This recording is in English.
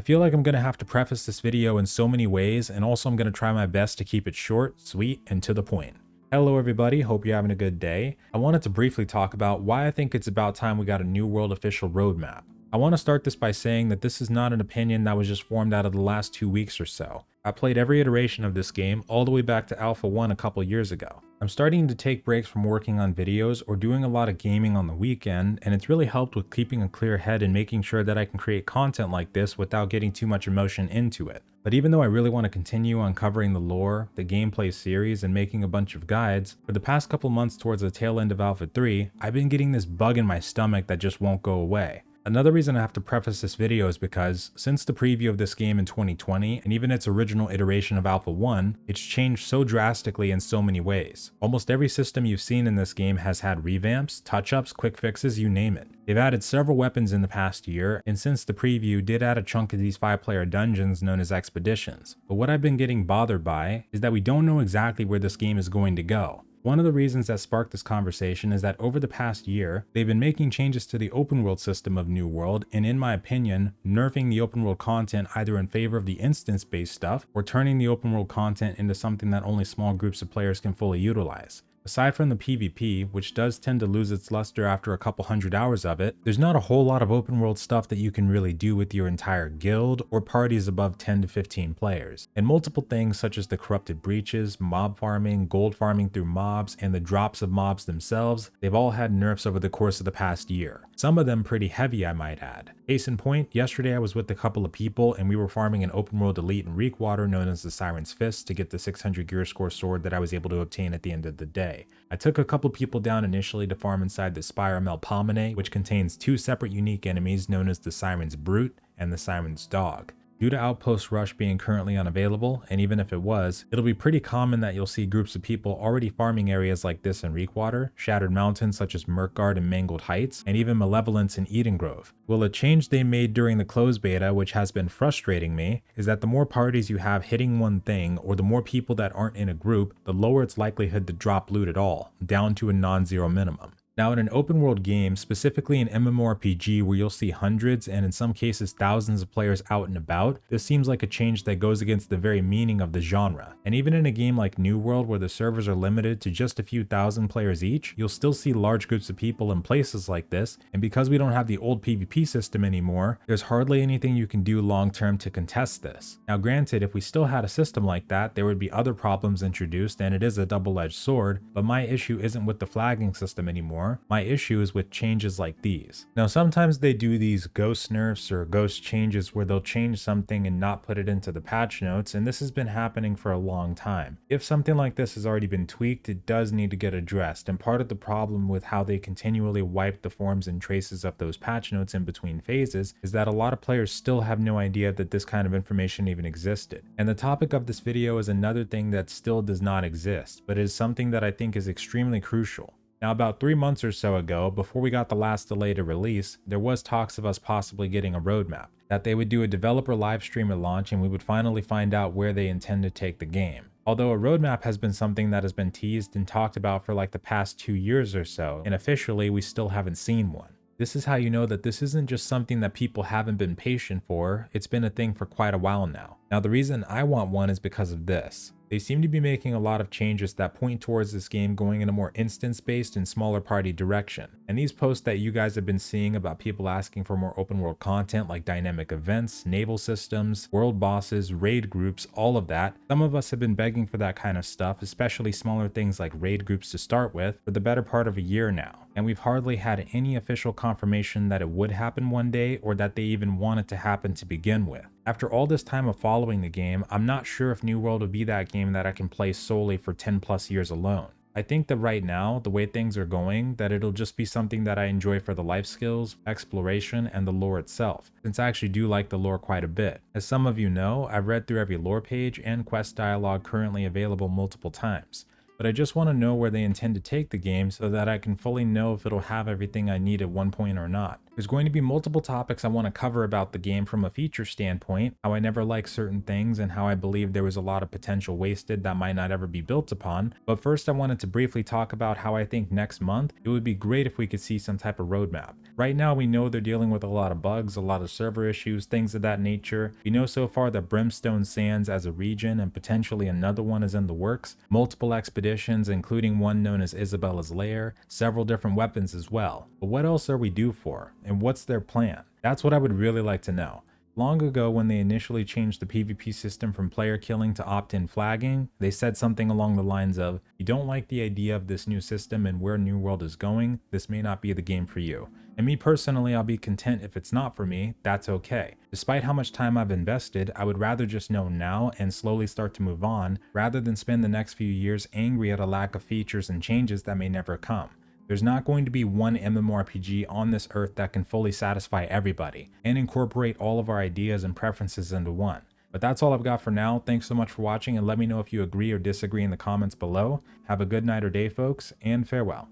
feel like I'm going to have to preface this video in so many ways, and also I'm going to try my best to keep it short, sweet, and to the point. Hello everybody, hope you're having a good day. I wanted to briefly talk about why I think it's about time we got a New World official roadmap. I want to start this by saying that this is not an opinion that was just formed out of the last 2 weeks or so. I played every iteration of this game all the way back to Alpha 1 a couple years ago. I'm starting to take breaks from working on videos or doing a lot of gaming on the weekend, and it's really helped with keeping a clear head and making sure that I can create content like this without getting too much emotion into it. But even though I really want to continue on covering the lore, the gameplay series, and making a bunch of guides, for the past couple months towards the tail end of Alpha 3, I've been getting this bug in my stomach that just won't go away. Another reason I have to preface this video is because, since the preview of this game in 2020, and even its original iteration of Alpha 1, it's changed so drastically in so many ways. Almost every system you've seen in this game has had revamps, touch-ups, quick fixes, you name it. They've added several weapons in the past year, and since the preview did add a chunk of these 5-player dungeons known as expeditions. But what I've been getting bothered by is that we don't know exactly where this game is going to go. One of the reasons that sparked this conversation is that over the past year, they've been making changes to the open world system of New World, and in my opinion, nerfing the open world content either in favor of the instance-based stuff, or turning the open world content into something that only small groups of players can fully utilize. Aside from the PvP, which does tend to lose its luster after a couple hundred hours of it, there's not a whole lot of open world stuff that you can really do with your entire guild or parties above 10 to 15 players. And multiple things such as the corrupted breaches, mob farming, gold farming through mobs, and the drops of mobs themselves, they've all had nerfs over the course of the past year. Some of them pretty heavy, I might add. Case in point, yesterday I was with a couple of people and we were farming an open world elite in Reekwater known as the Siren's Fist to get the 600 gear score sword that I was able to obtain at the end of the day. I took a couple people down initially to farm inside the Spire Melpomene, which contains 2 separate unique enemies known as the Siren's Brute and the Siren's Dog. Due to Outpost Rush being currently unavailable, and even if it was, it'll be pretty common that you'll see groups of people already farming areas like this in Reekwater, Shattered Mountains such as Murkguard and Mangled Heights, and even Malevolence in Eden Grove. Well, a change they made during the closed beta, which has been frustrating me, is that the more parties you have hitting one thing, or the more people that aren't in a group, the lower its likelihood to drop loot at all, down to a non-zero minimum. Now in an open world game, specifically an MMORPG where you'll see hundreds and in some cases thousands of players out and about, this seems like a change that goes against the very meaning of the genre. And even in a game like New World where the servers are limited to just a few thousand players each, you'll still see large groups of people in places like this, and because we don't have the old PvP system anymore, there's hardly anything you can do long term to contest this. Now granted, if we still had a system like that, there would be other problems introduced and it is a double-edged sword, but my issue isn't with the flagging system anymore. My issue is with changes like these. Now sometimes they do these ghost nerfs or ghost changes where they'll change something and not put it into the patch notes, and this has been happening for a long time. If something like this has already been tweaked, it does need to get addressed, and part of the problem with how they continually wipe the forms and traces of those patch notes in between phases is that a lot of players still have no idea that this kind of information even existed. And the topic of this video is another thing that still does not exist, but is something that I think is extremely crucial. Now about 3 months or so ago, before we got the last delay to release, there was talks of us possibly getting a roadmap, that they would do a developer live stream at launch and we would finally find out where they intend to take the game. Although a roadmap has been something that has been teased and talked about for like the past 2 years or so, and officially we still haven't seen one. This is how you know that this isn't just something that people haven't been patient for, it's been a thing for quite a while now. Now the reason I want one is because of this. They seem to be making a lot of changes that point towards this game going in a more instance-based and smaller party direction. And these posts that you guys have been seeing about people asking for more open world content like dynamic events, naval systems, world bosses, raid groups, all of that, some of us have been begging for that kind of stuff, especially smaller things like raid groups to start with, for the better part of a year now. And we've hardly had any official confirmation that it would happen one day or that they even want it to happen to begin with. After all this time of following the game, I'm not sure if New World will be that game that I can play solely for 10 plus years alone. I think that right now, the way things are going, that it'll just be something that I enjoy for the life skills, exploration, and the lore itself, since I actually do like the lore quite a bit. As some of you know, I've read through every lore page and quest dialogue currently available multiple times. But I just want to know where they intend to take the game so that I can fully know if it'll have everything I need at one point or not. There's going to be multiple topics I want to cover about the game from a feature standpoint, how I never liked certain things, and how I believe there was a lot of potential wasted that might not ever be built upon. But first I wanted to briefly talk about how I think next month it would be great if we could see some type of roadmap. Right now we know they're dealing with a lot of bugs, a lot of server issues, things of that nature. We know so far that Brimstone Sands as a region and potentially another one is in the works, multiple expeditions including one known as Isabella's Lair, several different weapons as well. But what else are we due for? And what's their plan? That's what I would really like to know. Long ago, when they initially changed the PvP system from player killing to opt-in flagging, they said something along the lines of, "You don't like the idea of this new system and where New World is going, this may not be the game for you." And me personally, I'll be content if it's not for me, that's okay. Despite how much time I've invested, I would rather just know now and slowly start to move on, rather than spend the next few years angry at a lack of features and changes that may never come. There's not going to be one MMORPG on this earth that can fully satisfy everybody and incorporate all of our ideas and preferences into one. But that's all I've got for now. Thanks so much for watching, and let me know if you agree or disagree in the comments below. Have a good night or day, folks, and farewell.